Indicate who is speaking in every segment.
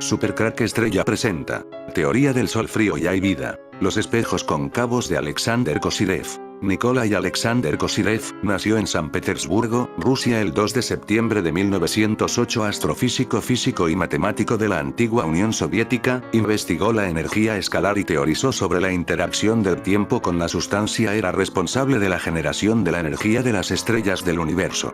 Speaker 1: Supercrack Estrella presenta. Teoría del Sol frío y hay vida. Los espejos cóncavos de Alexander Kozyrev. Nikolai Alexander Kozyrev nació en San Petersburgo, Rusia el 2 de septiembre de 1908. Astrofísico, físico y matemático de la antigua Unión Soviética, investigó la energía escalar y teorizó sobre la interacción del tiempo con la sustancia. Era responsable de la generación de la energía de las estrellas del universo.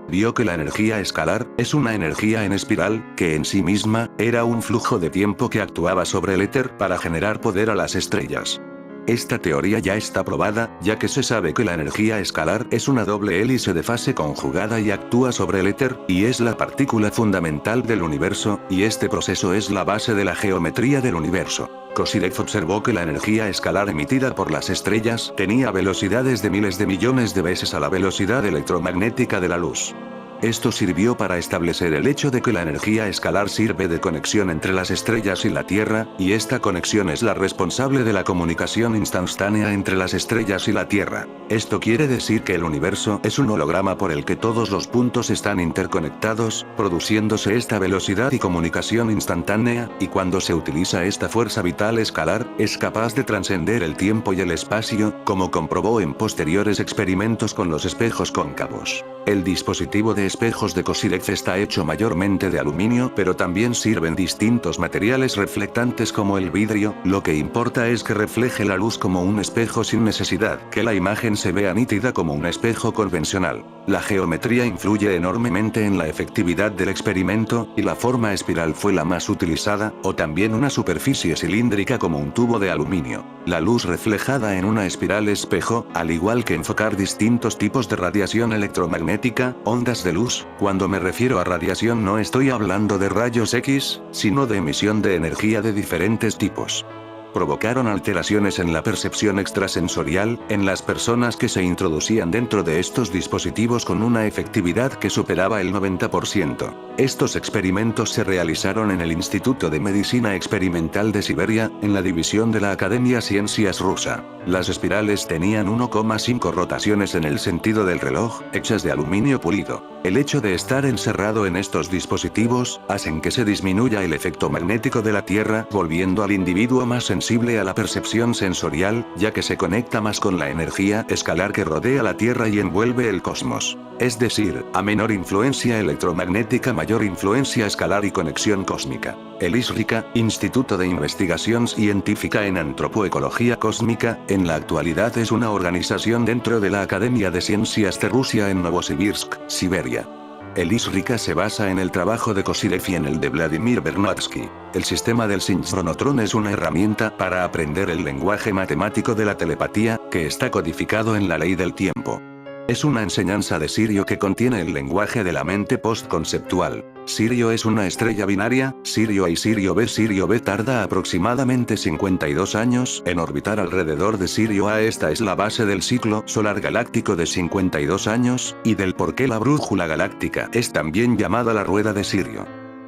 Speaker 1: Vio que la energía escalar es una energía en espiral, que en sí misma era un flujo de tiempo que actuaba sobre el éter para generar poder a las estrellas. Esta teoría ya está probada, ya que se sabe que la energía escalar es una doble hélice de fase conjugada y actúa sobre el éter, y es la partícula fundamental del universo, y este proceso es la base de la geometría del universo. Kozyrev observó que la energía escalar emitida por las estrellas tenía velocidades de miles de millones de veces a la velocidad electromagnética de la luz. Esto sirvió para establecer el hecho de que la energía escalar sirve de conexión entre las estrellas y la Tierra, y esta conexión es la responsable de la comunicación instantánea entre las estrellas y la Tierra. Esto quiere decir que el universo es un holograma por el que todos los puntos están interconectados, produciéndose esta velocidad y comunicación instantánea, y cuando se utiliza esta fuerza vital escalar, es capaz de trascender el tiempo y el espacio, como comprobó en posteriores experimentos con los espejos cóncavos. El dispositivo de espejos de Kozyrev está hecho mayormente de aluminio, pero también sirven distintos materiales reflectantes como el vidrio. Lo que importa es que refleje la luz como un espejo sin necesidad que la imagen se vea nítida como un espejo convencional. La geometría influye enormemente en la efectividad del experimento, y la forma espiral fue la más utilizada, o también una superficie cilíndrica como un tubo de aluminio. La luz reflejada en una espiral espejo, al igual que enfocar distintos tipos de radiación electromagnética, ondas de luz. Cuando me refiero a radiación no estoy hablando de rayos X, sino de emisión de energía de diferentes tipos. Provocaron alteraciones en la percepción extrasensorial, en las personas que se introducían dentro de estos dispositivos con una efectividad que superaba el 90%. Estos experimentos se realizaron en el Instituto de Medicina Experimental de Siberia, en la división de la Academia Ciencias rusa. Las espirales tenían 1,5 rotaciones en el sentido del reloj, hechas de aluminio pulido. El hecho de estar encerrado en estos dispositivos, hacen que se disminuya el efecto magnético de la Tierra, volviendo al individuo más sensible a la percepción sensorial, ya que se conecta más con la energía escalar que rodea la Tierra y envuelve el cosmos. Es decir, a menor influencia electromagnética, mayor influencia escalar y conexión cósmica. El ISRICA, Instituto de Investigación Científica en Antropoecología Cósmica, en la actualidad es una organización dentro de la Academia de Ciencias de Rusia en Novosibirsk, Siberia. El ISRICA se basa en el trabajo de Kozyrev y en el de Vladimir Vernadsky. El sistema del sincronotron es una herramienta para aprender el lenguaje matemático de la telepatía, que está codificado en la ley del tiempo. Es una enseñanza de Sirio que contiene el lenguaje de la mente postconceptual. Sirio es una estrella binaria, Sirio A y Sirio B. Sirio B tarda aproximadamente 52 años en orbitar alrededor de Sirio A. Esta es la base del ciclo solar galáctico de 52 años, y del por qué la brújula galáctica es también llamada la rueda de Sirio.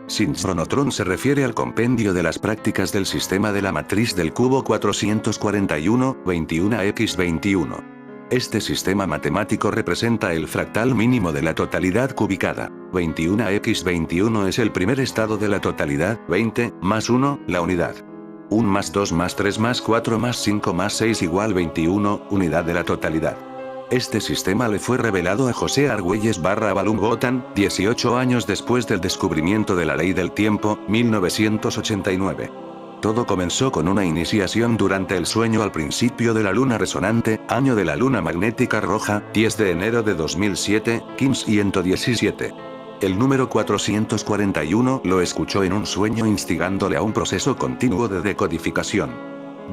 Speaker 1: Sincronotron se refiere al compendio de las prácticas del sistema de la matriz del cubo 441, 21x21. Este sistema matemático representa el fractal mínimo de la totalidad cubicada. 21x21 es el primer estado de la totalidad, 20, más 1, la unidad. 1 más 2 más 3 más 4 más 5 más 6 igual 21, unidad de la totalidad. Este sistema le fue revelado a José Argüelles Balum-Botan, 18 años después del descubrimiento de la ley del tiempo, 1989. Todo comenzó con una iniciación durante el sueño al principio de la luna resonante, año de la luna magnética roja, 10 de enero de 2007, 1517. El número 441 lo escuchó en un sueño instigándole a un proceso continuo de decodificación.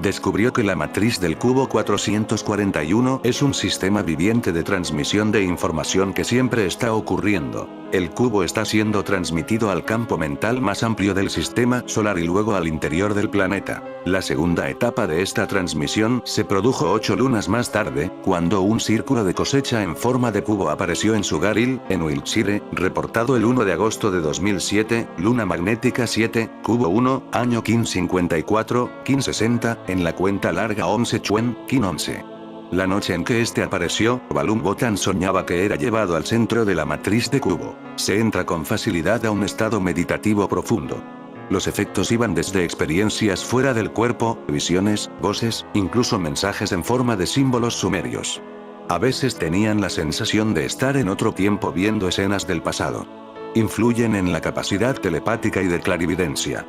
Speaker 1: Descubrió que la matriz del cubo 441 es un sistema viviente de transmisión de información que siempre está ocurriendo. El cubo está siendo transmitido al campo mental más amplio del sistema solar y luego al interior del planeta. La segunda etapa de esta transmisión se produjo 8 lunas más tarde, cuando un círculo de cosecha en forma de cubo apareció en Sugaril, en Wiltshire, reportado el 1 de agosto de 2007, luna magnética 7, cubo 1, año 1554, 1560, en la cuenta larga 11 Chuen, Kin 11. La noche en que este apareció, Balum-Botan soñaba que era llevado al centro de la matriz de cubo. Se entra con facilidad a un estado meditativo profundo. Los efectos iban desde experiencias fuera del cuerpo, visiones, voces, incluso mensajes en forma de símbolos sumerios. A veces tenían la sensación de estar en otro tiempo viendo escenas del pasado. Influyen en la capacidad telepática y de clarividencia.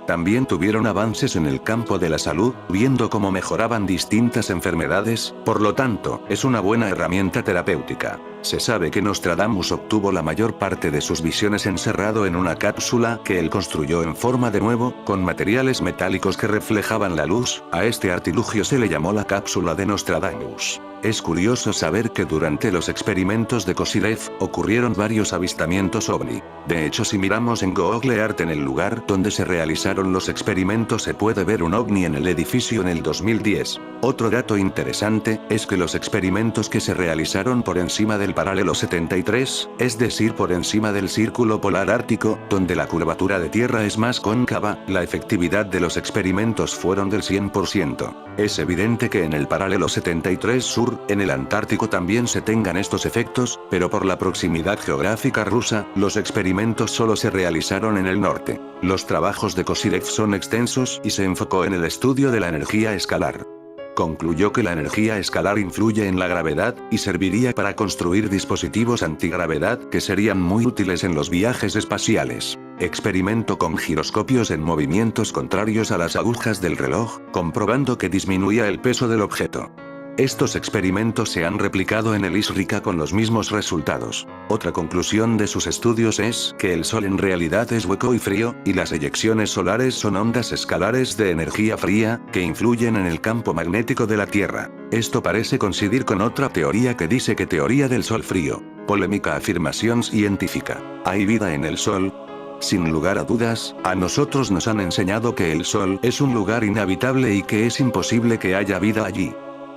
Speaker 1: También tuvieron avances en el campo de la salud, viendo cómo mejoraban distintas enfermedades, por lo tanto, es una buena herramienta terapéutica. Se sabe que Nostradamus obtuvo la mayor parte de sus visiones encerrado en una cápsula que él construyó en forma de huevo, con materiales metálicos que reflejaban la luz. A este artilugio se le llamó la cápsula de Nostradamus. Es curioso saber que durante los experimentos de Kozyrev, ocurrieron varios avistamientos ovni. De hecho, si miramos en Google Earth en el lugar donde se realizaron los experimentos se puede ver un ovni en el edificio en el 2010. Otro dato interesante, es que los experimentos que se realizaron por encima del paralelo 73, es decir por encima del círculo polar ártico, donde la curvatura de Tierra es más cóncava, la efectividad de los experimentos fueron del 100%. Es evidente que en el paralelo 73 sur, en el Antártico también se tengan estos efectos, pero por la proximidad geográfica rusa, los experimentos solo se realizaron en el norte. Los trabajos de Kozyrev son extensos y se enfocó en el estudio de la energía escalar. Concluyó que la energía escalar influye en la gravedad, y serviría para construir dispositivos antigravedad que serían muy útiles en los viajes espaciales. Experimentó con giroscopios en movimientos contrarios a las agujas del reloj, comprobando que disminuía el peso del objeto. Estos experimentos se han replicado en el ISRICA con los mismos resultados. Otra conclusión de sus estudios es que el Sol en realidad es hueco y frío, y las eyecciones solares son ondas escalares de energía fría, que influyen en el campo magnético de la Tierra. Esto parece coincidir con otra teoría que dice que teoría del Sol frío. Polémica afirmación científica. ¿Hay vida en el Sol? Sin lugar a dudas, a nosotros nos han enseñado que el Sol es un lugar inhabitable y que es imposible que haya vida allí.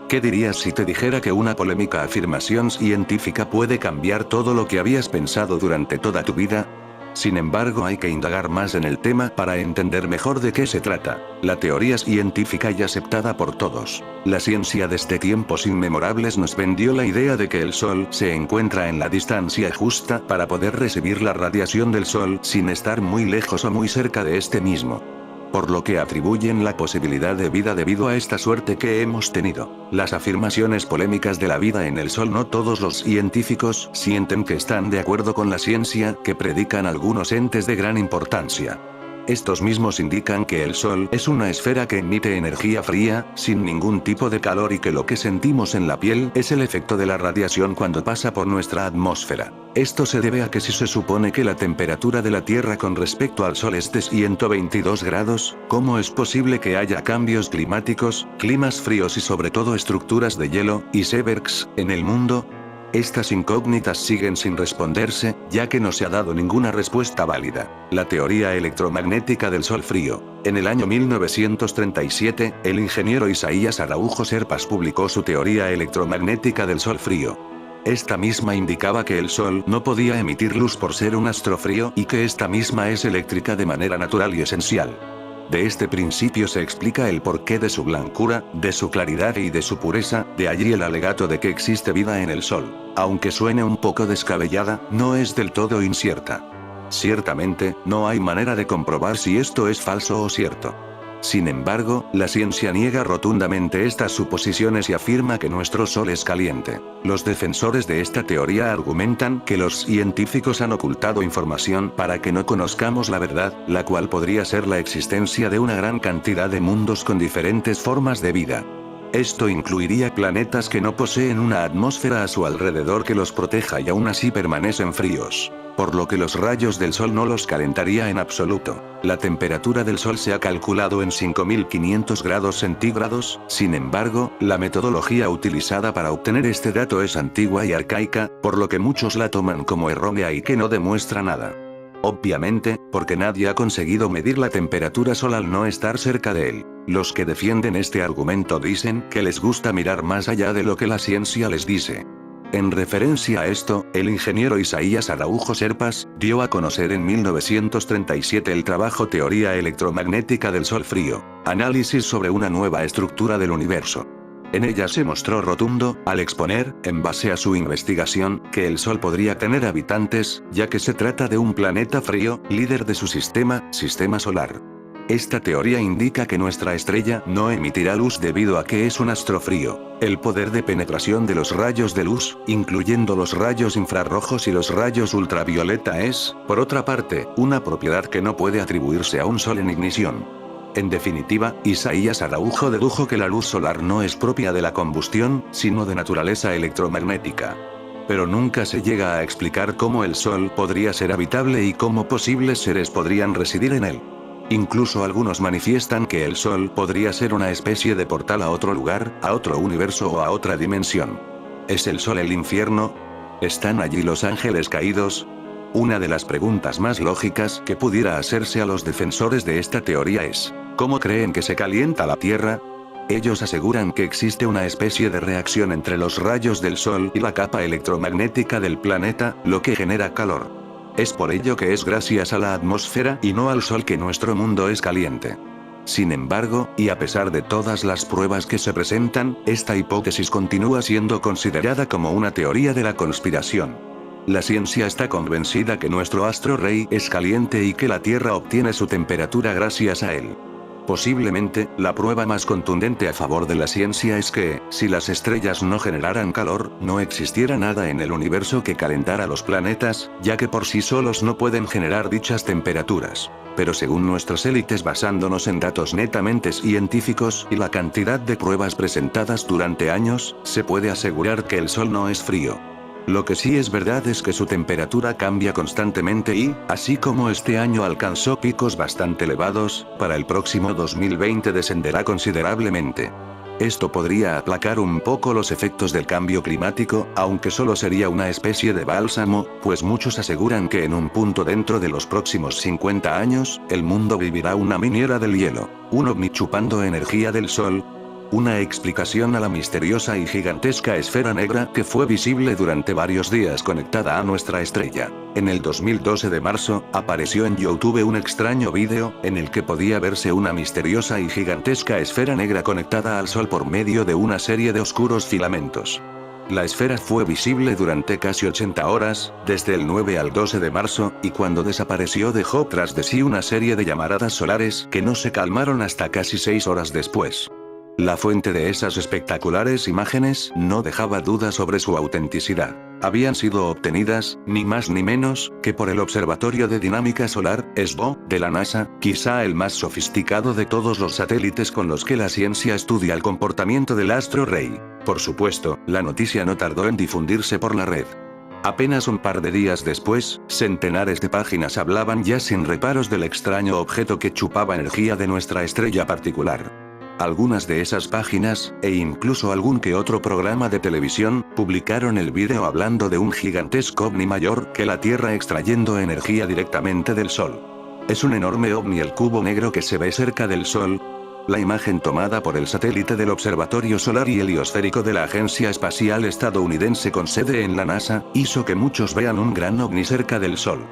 Speaker 1: ¿Qué dirías si te dijera que una polémica afirmación científica puede cambiar todo lo que habías pensado durante toda tu vida? Sin embargo, hay que indagar más en el tema para entender mejor de qué se trata. La teoría científica y aceptada por todos. La ciencia desde tiempos inmemorables nos vendió la idea de que el Sol se encuentra en la distancia justa para poder recibir la radiación del Sol sin estar muy lejos o muy cerca de este mismo. Por lo que atribuyen la posibilidad de vida debido a esta suerte que hemos tenido. Las afirmaciones polémicas de la vida en el Sol. No todos los científicos sienten que están de acuerdo con la ciencia que predican algunos entes de gran importancia. Estos mismos indican que el Sol es una esfera que emite energía fría, sin ningún tipo de calor y que lo que sentimos en la piel es el efecto de la radiación cuando pasa por nuestra atmósfera. Esto se debe a que si se supone que la temperatura de la Tierra con respecto al Sol es de 122 grados, ¿cómo es posible que haya cambios climáticos, climas fríos y sobre todo estructuras de hielo, icebergs, en el mundo? Estas incógnitas siguen sin responderse, ya que no se ha dado ninguna respuesta válida. La teoría electromagnética del Sol frío. En el año 1937, el ingeniero Isaías Araújo Serpas publicó su teoría electromagnética del Sol frío. Esta misma indicaba que el Sol no podía emitir luz por ser un astro frío y que esta misma es eléctrica de manera natural y esencial. De este principio se explica el porqué de su blancura, de su claridad y de su pureza, de allí el alegato de que existe vida en el Sol. Aunque suene un poco descabellada, no es del todo incierta. Ciertamente, no hay manera de comprobar si esto es falso o cierto. Sin embargo, la ciencia niega rotundamente estas suposiciones y afirma que nuestro Sol es caliente. Los defensores de esta teoría argumentan que los científicos han ocultado información para que no conozcamos la verdad, la cual podría ser la existencia de una gran cantidad de mundos con diferentes formas de vida. Esto incluiría planetas que no poseen una atmósfera a su alrededor que los proteja y aún así permanecen fríos. Por lo que los rayos del Sol no los calentaría en absoluto. La temperatura del Sol se ha calculado en 5500 grados centígrados, sin embargo, la metodología utilizada para obtener este dato es antigua y arcaica, por lo que muchos la toman como errónea y que no demuestra nada. Obviamente, porque nadie ha conseguido medir la temperatura solar al no estar cerca de él. Los que defienden este argumento dicen que les gusta mirar más allá de lo que la ciencia les dice. En referencia a esto, el ingeniero Isaías Araújo Serpas dio a conocer en 1937 el trabajo Teoría electromagnética del Sol frío, análisis sobre una nueva estructura del universo. En ella se mostró rotundo, al exponer, en base a su investigación, que el Sol podría tener habitantes, ya que se trata de un planeta frío, líder de su sistema solar. Esta teoría indica que nuestra estrella no emitirá luz debido a que es un astro frío. El poder de penetración de los rayos de luz, incluyendo los rayos infrarrojos y los rayos ultravioleta es, por otra parte, una propiedad que no puede atribuirse a un Sol en ignición. En definitiva, Isaías Araujo dedujo que la luz solar no es propia de la combustión, sino de naturaleza electromagnética. Pero nunca se llega a explicar cómo el Sol podría ser habitable y cómo posibles seres podrían residir en él. Incluso algunos manifiestan que el Sol podría ser una especie de portal a otro lugar, a otro universo o a otra dimensión. ¿Es el Sol el infierno? ¿Están allí los ángeles caídos? Una de las preguntas más lógicas que pudiera hacerse a los defensores de esta teoría es, ¿cómo creen que se calienta la Tierra? Ellos aseguran que existe una especie de reacción entre los rayos del Sol y la capa electromagnética del planeta, lo que genera calor. Es por ello que es gracias a la atmósfera y no al Sol que nuestro mundo es caliente. Sin embargo, y a pesar de todas las pruebas que se presentan, esta hipótesis continúa siendo considerada como una teoría de la conspiración. La ciencia está convencida que nuestro astro rey es caliente y que la Tierra obtiene su temperatura gracias a él. Posiblemente, la prueba más contundente a favor de la ciencia es que, si las estrellas no generaran calor, no existiera nada en el universo que calentara los planetas, ya que por sí solos no pueden generar dichas temperaturas. Pero según nuestras élites, basándonos en datos netamente científicos y la cantidad de pruebas presentadas durante años, se puede asegurar que el Sol no es frío. Lo que sí es verdad es que su temperatura cambia constantemente y, así como este año alcanzó picos bastante elevados, para el próximo 2020 descenderá considerablemente. Esto podría aplacar un poco los efectos del cambio climático, aunque solo sería una especie de bálsamo, pues muchos aseguran que en un punto dentro de los próximos 50 años, el mundo vivirá una mini era del hielo, un ovni chupando energía del Sol. Una explicación a la misteriosa y gigantesca esfera negra que fue visible durante varios días conectada a nuestra estrella. En el 2012 de marzo, apareció en YouTube un extraño vídeo, en el que podía verse una misteriosa y gigantesca esfera negra conectada al Sol por medio de una serie de oscuros filamentos. La esfera fue visible durante casi 80 horas, desde el 9 al 12 de marzo, y cuando desapareció dejó tras de sí una serie de llamaradas solares que no se calmaron hasta casi 6 horas después. La fuente de esas espectaculares imágenes no dejaba duda sobre su autenticidad. Habían sido obtenidas, ni más ni menos, que por el Observatorio de Dinámica Solar, ESBO, de la NASA, quizá el más sofisticado de todos los satélites con los que la ciencia estudia el comportamiento del astro rey. Por supuesto, la noticia no tardó en difundirse por la red. Apenas un par de días después, centenares de páginas hablaban ya sin reparos del extraño objeto que chupaba energía de nuestra estrella particular. Algunas de esas páginas, e incluso algún que otro programa de televisión, publicaron el vídeo hablando de un gigantesco ovni mayor que la Tierra extrayendo energía directamente del Sol. ¿Es un enorme ovni el cubo negro que se ve cerca del Sol? La imagen tomada por el satélite del Observatorio Solar y Heliosférico de la Agencia Espacial Estadounidense con sede en la NASA, hizo que muchos vean un gran ovni cerca del Sol.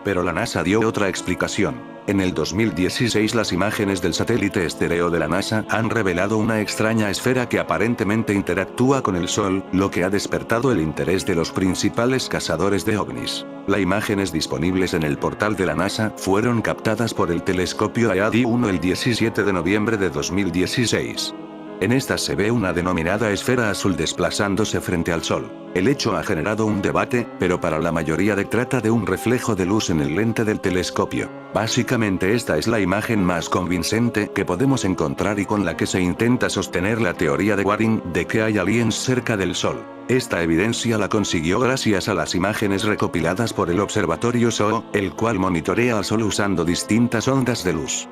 Speaker 1: Pero la NASA dio otra explicación. En el 2016 las imágenes del satélite estéreo de la NASA han revelado una extraña esfera que aparentemente interactúa con el Sol, lo que ha despertado el interés de los principales cazadores de ovnis. Las imágenes disponibles en el portal de la NASA fueron captadas por el telescopio AAD-1 el 17 de noviembre de 2016. En estas se ve una denominada esfera azul desplazándose frente al Sol. El hecho ha generado un debate, pero para la mayoría trata de un reflejo de luz en el lente del telescopio. Básicamente esta es la imagen más convincente que podemos encontrar y con la que se intenta sostener la teoría de Waring de que hay aliens cerca del Sol. Esta evidencia la consiguió gracias a las imágenes recopiladas por el observatorio SOO, el cual monitorea al Sol usando distintas ondas de luz.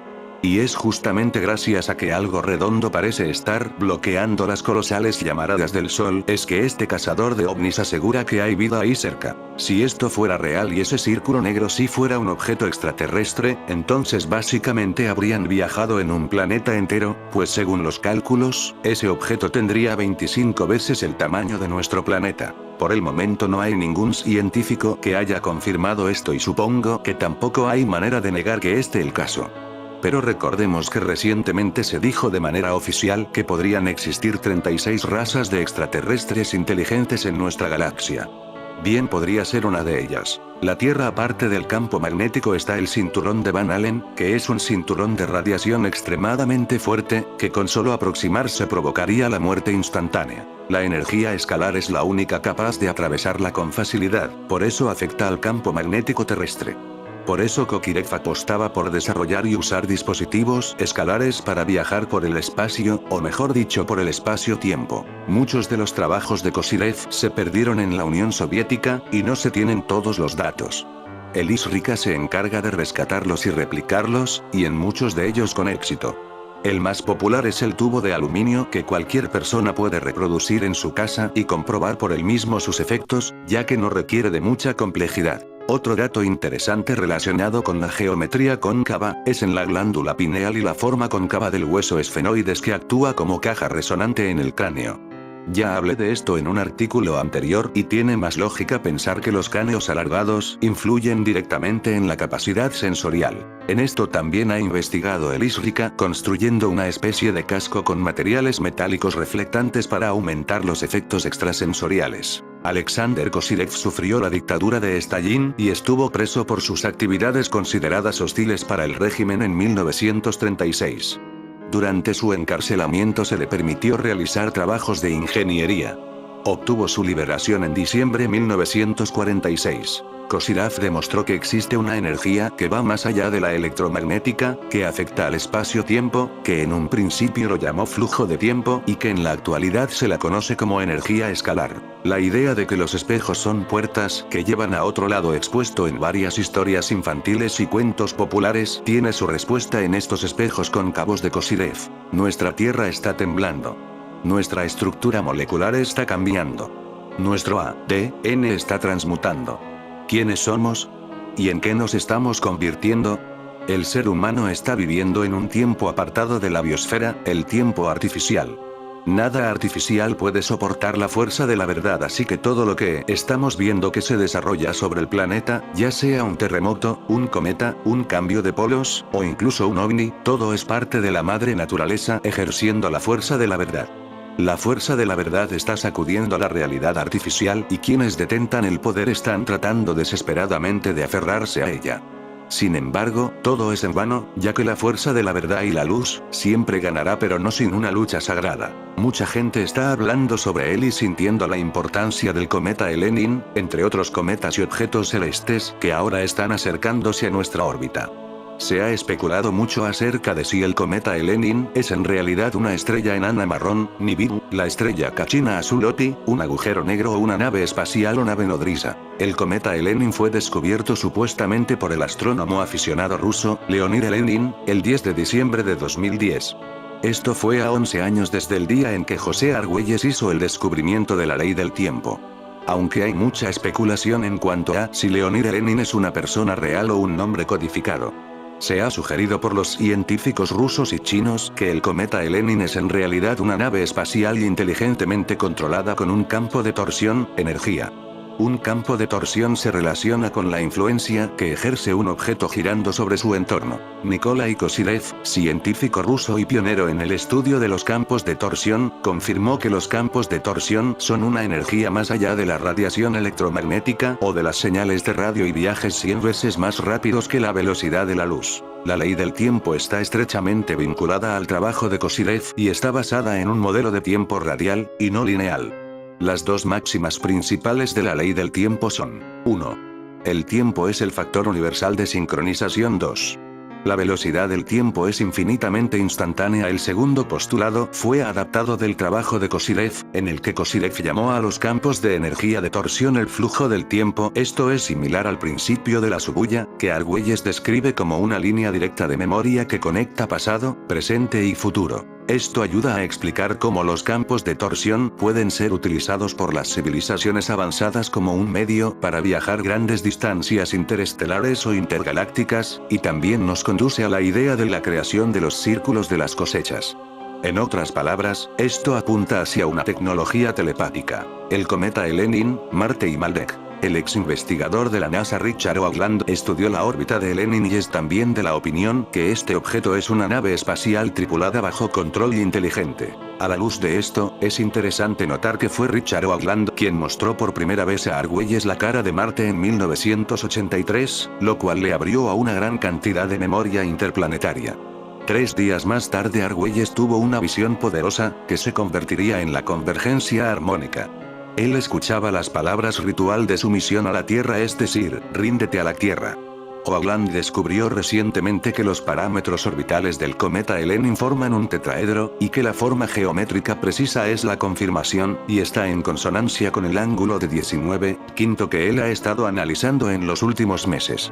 Speaker 1: Y es justamente gracias a que algo redondo parece estar bloqueando las colosales llamaradas del Sol es que este cazador de ovnis asegura que hay vida ahí cerca. Si esto fuera real y ese círculo negro sí fuera un objeto extraterrestre, entonces básicamente habrían viajado en un planeta entero, pues según los cálculos, ese objeto tendría 25 veces el tamaño de nuestro planeta. Por el momento no hay ningún científico que haya confirmado esto y supongo que tampoco hay manera de negar que esté el caso. Pero recordemos que recientemente se dijo de manera oficial que podrían existir 36 razas de extraterrestres inteligentes en nuestra galaxia. Bien podría ser una de ellas. La Tierra, aparte del campo magnético, está el cinturón de Van Allen, que es un cinturón de radiación extremadamente fuerte, que con solo aproximarse provocaría la muerte instantánea. La energía escalar es la única capaz de atravesarla con facilidad, por eso afecta al campo magnético terrestre. Por eso Kokirev apostaba por desarrollar y usar dispositivos escalares para viajar por el espacio, o mejor dicho por el espacio-tiempo. Muchos de los trabajos de Kozyrev se perdieron en la Unión Soviética, y no se tienen todos los datos. El ISRICA se encarga de rescatarlos y replicarlos, y en muchos de ellos con éxito. El más popular es el tubo de aluminio que cualquier persona puede reproducir en su casa y comprobar por él mismo sus efectos, ya que no requiere de mucha complejidad. Otro dato interesante relacionado con la geometría cóncava, es en la glándula pineal y la forma cóncava del hueso esfenoides que actúa como caja resonante en el cráneo. Ya hablé de esto en un artículo anterior y tiene más lógica pensar que los cráneos alargados influyen directamente en la capacidad sensorial. En esto también ha investigado el ISRICA construyendo una especie de casco con materiales metálicos reflectantes para aumentar los efectos extrasensoriales. Alexander Kozyrev sufrió la dictadura de Stalin y estuvo preso por sus actividades consideradas hostiles para el régimen en 1936. Durante su encarcelamiento se le permitió realizar trabajos de ingeniería. Obtuvo su liberación en diciembre de 1946. Kozyrev demostró que existe una energía que va más allá de la electromagnética, que afecta al espacio-tiempo, que en un principio lo llamó flujo de tiempo y que en la actualidad se la conoce como energía escalar. La idea de que los espejos son puertas que llevan a otro lado expuesto en varias historias infantiles y cuentos populares tiene su respuesta en estos espejos cóncavos de Kozyrev. Nuestra Tierra está temblando. Nuestra estructura molecular está cambiando. Nuestro ADN está transmutando. ¿Quiénes somos? ¿Y en qué nos estamos convirtiendo? El ser humano está viviendo en un tiempo apartado de la biosfera, el tiempo artificial. Nada artificial puede soportar la fuerza de la verdad, así que todo lo que estamos viendo que se desarrolla sobre el planeta, ya sea un terremoto, un cometa, un cambio de polos, o incluso un ovni, todo es parte de la madre naturaleza ejerciendo la fuerza de la verdad. La fuerza de la verdad está sacudiendo la realidad artificial y quienes detentan el poder están tratando desesperadamente de aferrarse a ella. Sin embargo, todo es en vano, ya que la fuerza de la verdad y la luz siempre ganará, pero no sin una lucha sagrada. Mucha gente está hablando sobre él y sintiendo la importancia del cometa Elenin, entre otros cometas y objetos celestes que ahora están acercándose a nuestra órbita. Se ha especulado mucho acerca de si el cometa Elenin es en realidad una estrella enana marrón, Nibiru, la estrella Kachina Azuloti, un agujero negro o una nave espacial o nave nodriza. El cometa Elenin fue descubierto supuestamente por el astrónomo aficionado ruso, Leonid Elenin, el 10 de diciembre de 2010. Esto fue a 11 años desde el día en que José Argüelles hizo el descubrimiento de la ley del tiempo. Aunque hay mucha especulación en cuanto a si Leonid Elenin es una persona real o un nombre codificado. Se ha sugerido por los científicos rusos y chinos que el cometa Elenin es en realidad una nave espacial inteligentemente controlada con un campo de torsión, energía. Un campo de torsión se relaciona con la influencia que ejerce un objeto girando sobre su entorno. Nikolai Kozyrev, científico ruso y pionero en el estudio de los campos de torsión, confirmó que los campos de torsión son una energía más allá de la radiación electromagnética o de las señales de radio y viajes 100 veces más rápidos que la velocidad de la luz. La ley del tiempo está estrechamente vinculada al trabajo de Kozyrev y está basada en un modelo de tiempo radial, y no lineal. Las dos máximas principales de la ley del tiempo son: 1. El tiempo es el factor universal de sincronización. 2. La velocidad del tiempo es infinitamente instantánea. El segundo postulado fue adaptado del trabajo de Kozyrev, en el que Kozyrev llamó a los campos de energía de torsión el flujo del tiempo. Esto es similar al principio de la Subuya, que Argüelles describe como una línea directa de memoria que conecta pasado, presente y futuro. Esto ayuda a explicar cómo los campos de torsión pueden ser utilizados por las civilizaciones avanzadas como un medio para viajar grandes distancias interestelares o intergalácticas, y también nos conduce a la idea de la creación de los círculos de las cosechas. En otras palabras, esto apunta hacia una tecnología telepática. El cometa Elenin, Marte y Maldek. El ex investigador de la NASA Richard Hoagland estudió la órbita de Lenin y es también de la opinión que este objeto es una nave espacial tripulada bajo control inteligente. A la luz de esto, es interesante notar que fue Richard Hoagland quien mostró por primera vez a Argüelles la cara de Marte en 1983, lo cual le abrió a una gran cantidad de memoria interplanetaria. 3 días más tarde Argüelles tuvo una visión poderosa, que se convertiría en la convergencia armónica. Él escuchaba las palabras ritual de su misión a la Tierra, es decir, ríndete a la Tierra. Hoagland descubrió recientemente que los parámetros orbitales del cometa Lenin forman un tetraedro, y que la forma geométrica precisa es la confirmación, y está en consonancia con el ángulo de 19,5 que él ha estado analizando en los últimos meses.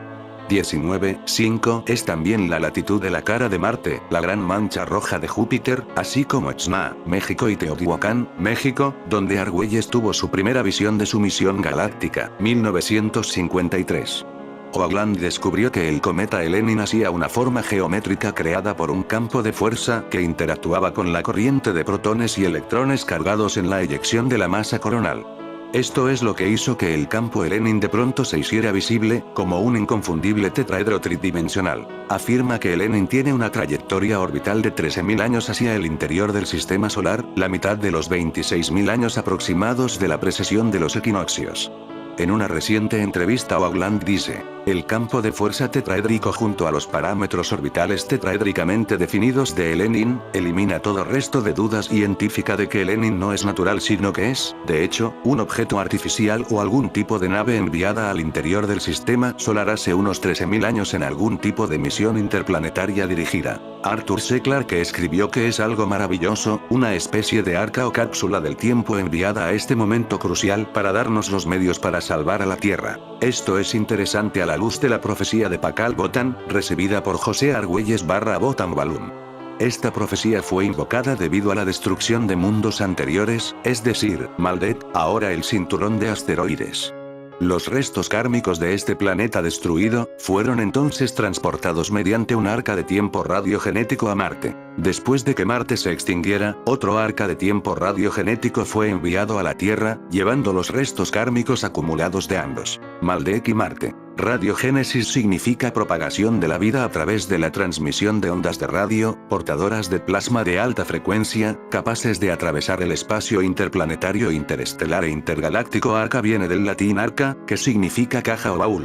Speaker 1: 19,5 es también la latitud de la cara de Marte, la gran mancha roja de Júpiter, así como Ixná, México y Teotihuacán, México, donde Argüelles tuvo su primera visión de su misión galáctica, 1953. Hoagland descubrió que el cometa Lenin hacía una forma geométrica creada por un campo de fuerza que interactuaba con la corriente de protones y electrones cargados en la eyección de la masa coronal. Esto es lo que hizo que el campo Lenin de pronto se hiciera visible, como un inconfundible tetraedro tridimensional. Afirma que Lenin tiene una trayectoria orbital de 13.000 años hacia el interior del sistema solar, la mitad de los 26.000 años aproximados de la precesión de los equinoccios. En una reciente entrevista Hoagland dice, el campo de fuerza tetraédrico junto a los parámetros orbitales tetraédricamente definidos de Lenin, elimina todo resto de duda científica de que Lenin no es natural sino que es, de hecho, un objeto artificial o algún tipo de nave enviada al interior del sistema solar hace unos 13.000 años en algún tipo de misión interplanetaria dirigida. Arthur C. Clarke escribió que es algo maravilloso, una especie de arca o cápsula del tiempo enviada a este momento crucial para darnos los medios para salvar a la Tierra. Esto es interesante a la luz de la profecía de Pakal Botan, recibida por José Argüelles Botan Balloon. Esta profecía fue invocada debido a la destrucción de mundos anteriores, es decir, Maldek, ahora el cinturón de asteroides. Los restos kármicos de este planeta destruido, fueron entonces transportados mediante un arca de tiempo radiogenético a Marte. Después de que Marte se extinguiera, otro arca de tiempo radiogenético fue enviado a la Tierra, llevando los restos kármicos acumulados de ambos, Maldek y Marte. Radiogénesis significa propagación de la vida a través de la transmisión de ondas de radio, portadoras de plasma de alta frecuencia, capaces de atravesar el espacio interplanetario, interestelar e intergaláctico. Arca viene del latín arca, que significa caja o baúl.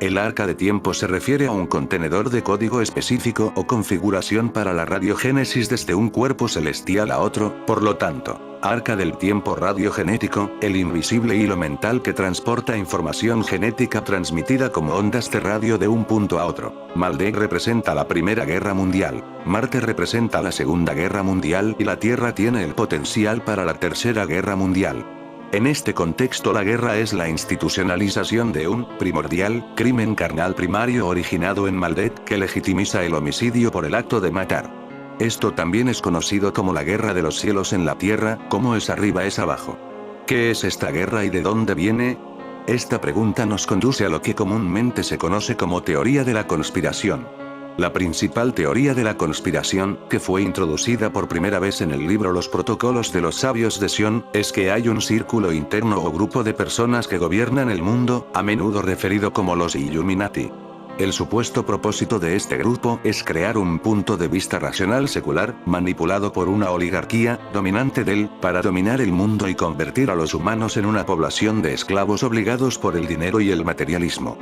Speaker 1: El arca de tiempo se refiere a un contenedor de código específico o configuración para la radiogénesis desde un cuerpo celestial a otro, por lo tanto, arca del tiempo radiogenético, el invisible hilo mental que transporta información genética transmitida como ondas de radio de un punto a otro. Maldek representa la Primera Guerra Mundial, Marte representa la Segunda Guerra Mundial y la Tierra tiene el potencial para la Tercera Guerra Mundial. En este contexto la guerra es la institucionalización de un primordial crimen carnal primario originado en Maldek que legitimiza el homicidio por el acto de matar. Esto también es conocido como la guerra de los cielos en la tierra, como es arriba es abajo. ¿Qué es esta guerra y de dónde viene? Esta pregunta nos conduce a lo que comúnmente se conoce como teoría de la conspiración. La principal teoría de la conspiración, que fue introducida por primera vez en el libro Los Protocolos de los Sabios de Sion, es que hay un círculo interno o grupo de personas que gobiernan el mundo, a menudo referido como los Illuminati. El supuesto propósito de este grupo es crear un punto de vista racional secular, manipulado por una oligarquía, dominante para dominar el mundo y convertir a los humanos en una población de esclavos obligados por el dinero y el materialismo.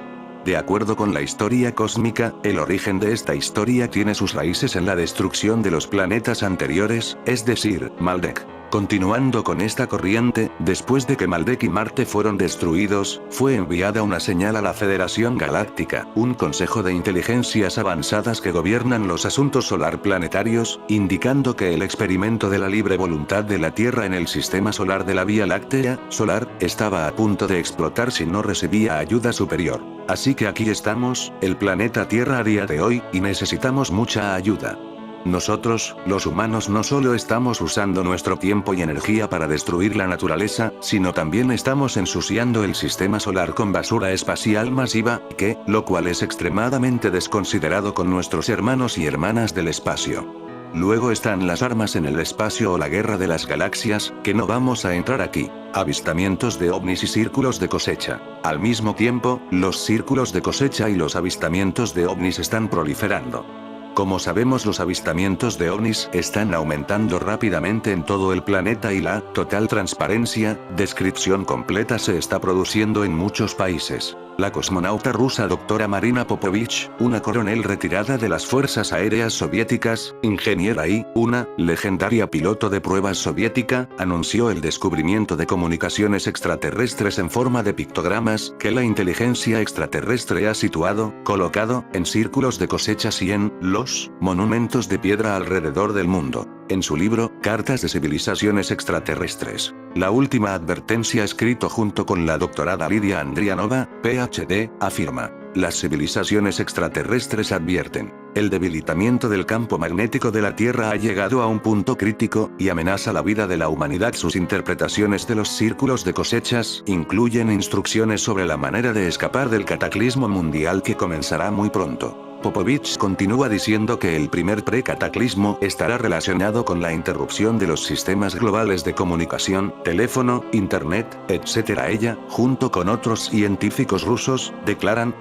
Speaker 1: De acuerdo con la historia cósmica, el origen de esta historia tiene sus raíces en la destrucción de los planetas anteriores, es decir, Maldek. Continuando con esta corriente, después de que Maldek y Marte fueron destruidos, fue enviada una señal a la Federación Galáctica, un consejo de inteligencias avanzadas que gobiernan los asuntos solar planetarios, indicando que el experimento de la libre voluntad de la Tierra en el sistema solar de la Vía Láctea, solar, estaba a punto de explotar si no recibía ayuda superior. Así que aquí estamos, el planeta Tierra a día de hoy, y necesitamos mucha ayuda. Nosotros, los humanos, no solo estamos usando nuestro tiempo y energía para destruir la naturaleza, sino también estamos ensuciando el sistema solar con basura espacial masiva, lo cual es extremadamente desconsiderado con nuestros hermanos y hermanas del espacio. Luego están las armas en el espacio o la guerra de las galaxias, que no vamos a entrar aquí. Avistamientos de ovnis y círculos de cosecha. Al mismo tiempo, los círculos de cosecha y los avistamientos de ovnis están proliferando. Como sabemos, los avistamientos de ovnis están aumentando rápidamente en todo el planeta y la total transparencia, descripción completa se está produciendo en muchos países. La cosmonauta rusa doctora Marina Popovich, una coronel retirada de las fuerzas aéreas soviéticas, ingeniera y una legendaria piloto de pruebas soviética, anunció el descubrimiento de comunicaciones extraterrestres en forma de pictogramas que la inteligencia extraterrestre ha situado, colocado, en círculos de cosechas y en los monumentos de piedra alrededor del mundo. En su libro, Cartas de civilizaciones extraterrestres, la última advertencia escrito junto con la doctorada Lidia Andrianova, PhD, afirma: las civilizaciones extraterrestres advierten, el debilitamiento del campo magnético de la Tierra ha llegado a un punto crítico, y amenaza la vida de la humanidad. Sus interpretaciones de los círculos de cosechas incluyen instrucciones sobre la manera de escapar del cataclismo mundial que comenzará muy pronto. Popovich continúa diciendo que el primer precataclismo estará relacionado con la interrupción de los sistemas globales de comunicación, teléfono, internet, etc. Ella, junto con otros científicos rusos,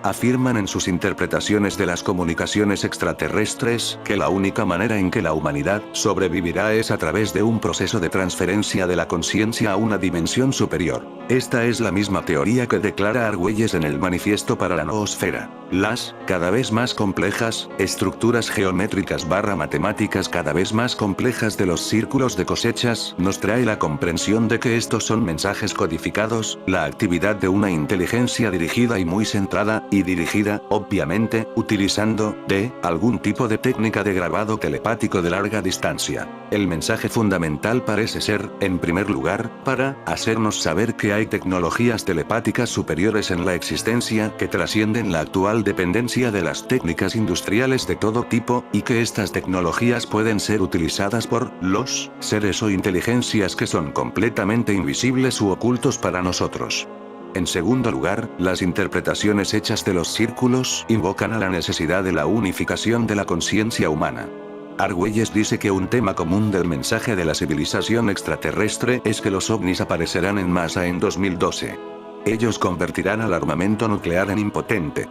Speaker 1: afirman en sus interpretaciones de las comunicaciones extraterrestres, que la única manera en que la humanidad sobrevivirá es a través de un proceso de transferencia de la conciencia a una dimensión superior. Esta es la misma teoría que declara Argüelles en el Manifiesto para la Noosfera. Las, cada vez más complejas, estructuras geométricas matemáticas cada vez más complejas de los círculos de cosechas, nos trae la comprensión de que estos son mensajes codificados, la actividad de una inteligencia dirigida y muy centrada, y dirigida, obviamente, utilizando, algún tipo de técnica de grabado telepático de larga distancia. El mensaje fundamental parece ser, en primer lugar, para hacernos saber que hay tecnologías telepáticas superiores en la existencia que trascienden la actual dependencia de las técnicas industriales de todo tipo, y que estas tecnologías pueden ser utilizadas por los seres o inteligencias que son completamente invisibles u ocultos para nosotros. En segundo lugar, las interpretaciones hechas de los círculos invocan a la necesidad de la unificación de la conciencia humana. Argüelles dice que un tema común del mensaje de la civilización extraterrestre es que los ovnis aparecerán en masa en 2012. Ellos convertirán al armamento nuclear en impotente.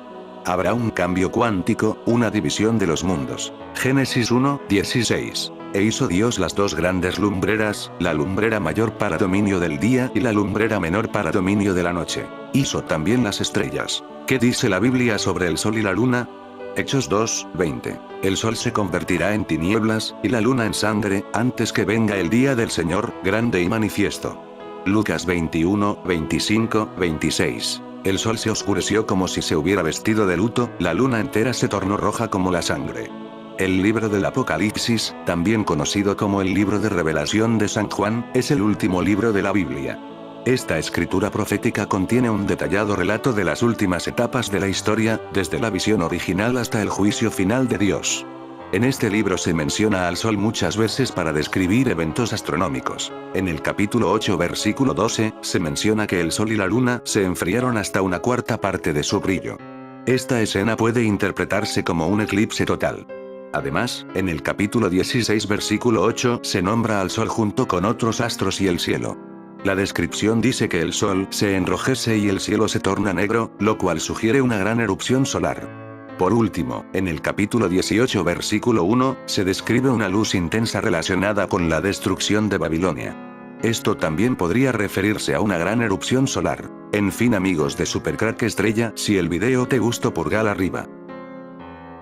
Speaker 1: Habrá un cambio cuántico, una división de los mundos. Génesis 1:16. E hizo Dios las dos grandes lumbreras, la lumbrera mayor para dominio del día y la lumbrera menor para dominio de la noche. Hizo también las estrellas. ¿Qué dice la Biblia sobre el sol y la luna? Hechos 2:20. El sol se convertirá en tinieblas, y la luna en sangre, antes que venga el día del Señor, grande y manifiesto. Lucas 21:25-26. El sol se oscureció como si se hubiera vestido de luto, la luna entera se tornó roja como la sangre. El libro del Apocalipsis, también conocido como el libro de Revelación de San Juan, es el último libro de la Biblia. Esta escritura profética contiene un detallado relato de las últimas etapas de la historia, desde la visión original hasta el juicio final de Dios. En este libro se menciona al sol muchas veces para describir eventos astronómicos. En el capítulo 8 versículo 12, se menciona que el sol y la luna se enfriaron hasta una cuarta parte de su brillo. Esta escena puede interpretarse como un eclipse total. Además, en el capítulo 16 versículo 8 se nombra al sol junto con otros astros y el cielo. La descripción dice que el sol se enrojece y el cielo se torna negro, lo cual sugiere una gran erupción solar. Por último, en el capítulo 18 versículo 1, se describe una luz intensa relacionada con la destrucción de Babilonia. Esto también podría referirse a una gran erupción solar. En fin, amigos de Supercrack Estrella, si el video te gustó, pulgar arriba.